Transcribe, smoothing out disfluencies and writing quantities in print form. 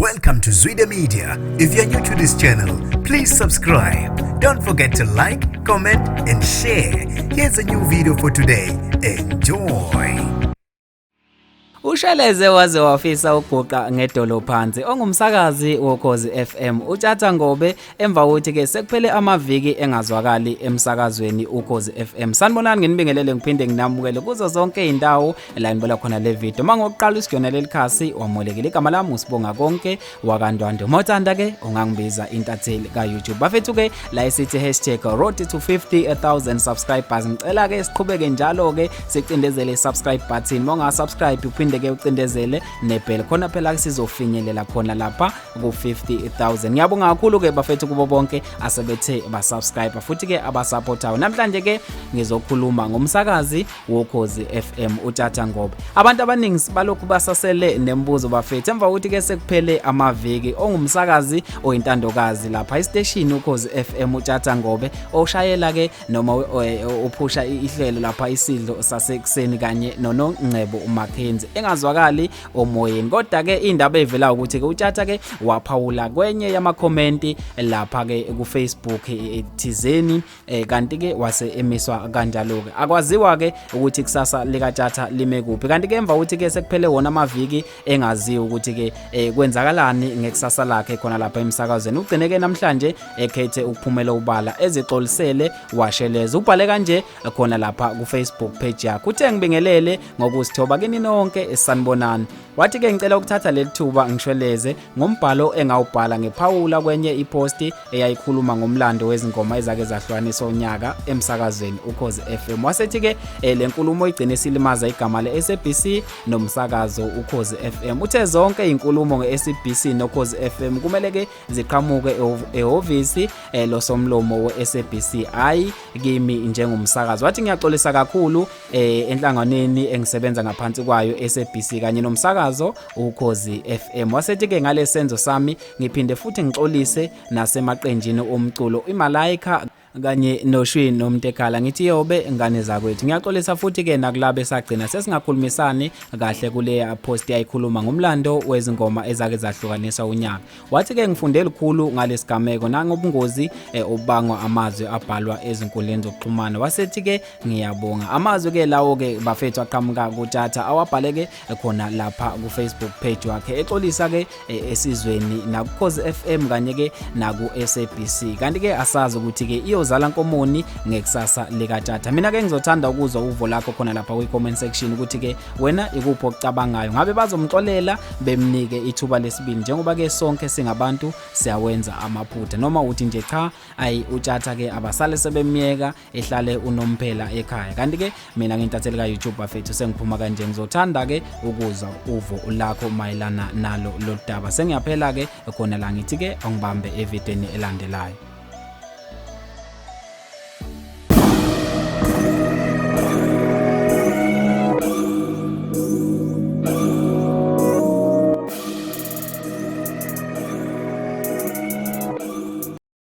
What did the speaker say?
Welcome to Zwida Media. If you're new to this channel, please subscribe. Don't forget to like, comment, and share. Here's a new video for today. Enjoy. Usheleze waze wafisa ukuguqa ngedolo phansi ongumsakazi woKhozi FM uTshatha Ngobe emva kokuthi ke sekuphele amaviki engazwakali emsakazweni uKhozi FM. Sanibonani nginibingelele ngiphinde nginamukele kuzo zonke izindawo la ngibola khona le video. Mangokuqala usijonela lelikhasi wamolekile igama lami usibonga konke wakandwandwe. Mothanda ke ungangibiza intatheli ka YouTube. Bafethu ke la isithi #road to 50,000 subscribers. Ngicela ke siqhubeke njalo ke sicindezele subscribe button. Monga subscribe uphinde ke ucindezele nebhele khona phela sizofinyelela khona lapha ku 50,000. Ngiyabonga kakhulu ke bafethu kubo bonke asebethe ba subscribe futhi ke abasupportayo. Namhlanje ke ngizokhuluma ngomsakazi woKhozi FM uTshatha Ngobe. Abantu abaningi balokhu basasele nembuzo bafethu emva kokuthi ke sekuphele amaviki ongumsakazi oyintandokazi lapha istation uKhozi FM uTshatha Ngobe oshayela ke noma uphusha ihlelo lapha isidlo sasekuseni kanye noNongcebo uMakhenzi engazwakali omoyeni. Kodwa ke indaba evela ukuthi ke uTshatha ke waphawula kwenye yama comment lapha ke ku Facebook ethizeni kanti ke wase emiswa kanjalo ke akwaziwa ke ukuthi kusasa lika Tshatha lime kuphi. Kanti ke emva ukuthi ke sekuphele wona amaviki engaziwa ukuthi ke kwenzakalani ngekusasa lakhe khona lapha emsakazweni. Ugcine ke namhlanje ekhethe ukuphumela ubala ezixolisele washeleza ubhale kanje khona lapha ku Facebook page yakhe. Uthe ngibingelele ngokusithoba kini nonke sanibonani. Wathi ke ngicela ukuthatha leli thuba ngishweleze ngombhalo engawubhala ngephawula kwenye iposti eyayikhuluma ngomlando wezingoma ezake zahlukaniswa unyaka emsakazweni uKhozi FM. Wasethi ke le nkulumo igcine silimaza igama leSABC nomsakazo uKhozi FM. Uthe zonke izinkulumo ngeSABC noKhozi FM kumele ke ziqhamuke ehhovisi losomlomo weSABC hayi kimi njengomsakazi. Wathi ngiyaxolisa kakhulu enhlanganweni engisebenza ngaphansi kwayo SABC kanye nomsakazo uKhozi FM. Wasethi ke ngale senzo sami ngiphinde futhi ngixolise nasemaqenjini omculo iMalaika kanye noShwini nomtekhala ngithi yobe ngane zakwethu. Ngiyaxolisa futhi ke nakulabe sagcina sesingakhulumisani kahle kule post yayikhuluma ngomlando wezingoma ezake zahlukaniswa unyaka. Wathi ke ngifunde likhulu ngalesigameko nangobungozi obangwa amazwi abhalwa ezinkundleni zokuxhumana. Wasethi ke ngiyabonga amazwi ke lawo ke bafethu aqhamuka kuTshatha awabhaleke khona lapha ku Facebook page wakhe exolisa ke esizweni nakuKhozi FM kanye ke naku SABC. Kanti ke asazi ukuthi ke zala nkomoni ngekusasa lika Tshatha. Mina ke ngizothanda ukuzwa uvo lakho khona lapha kwi comment section ukuthi ke wena ikuphi okucabangayo. Ngabe bazomxolela bemnike ithuba lesibili njengoba ke sonke singabantu siyawenza amaphutha noma uthi nje cha ayi uTshatha ke abasale sebemiyeka ehlale unomphela ekhaya. Kanti ke mina ngintatheli ka YouTube bafethu sengiphuma kanje ngizothanda ke ukuzwa uvo lakho mayelana nalo lodaba. Sengiyaphela ke khona la ngithi ke angibambe evideni elandelayo.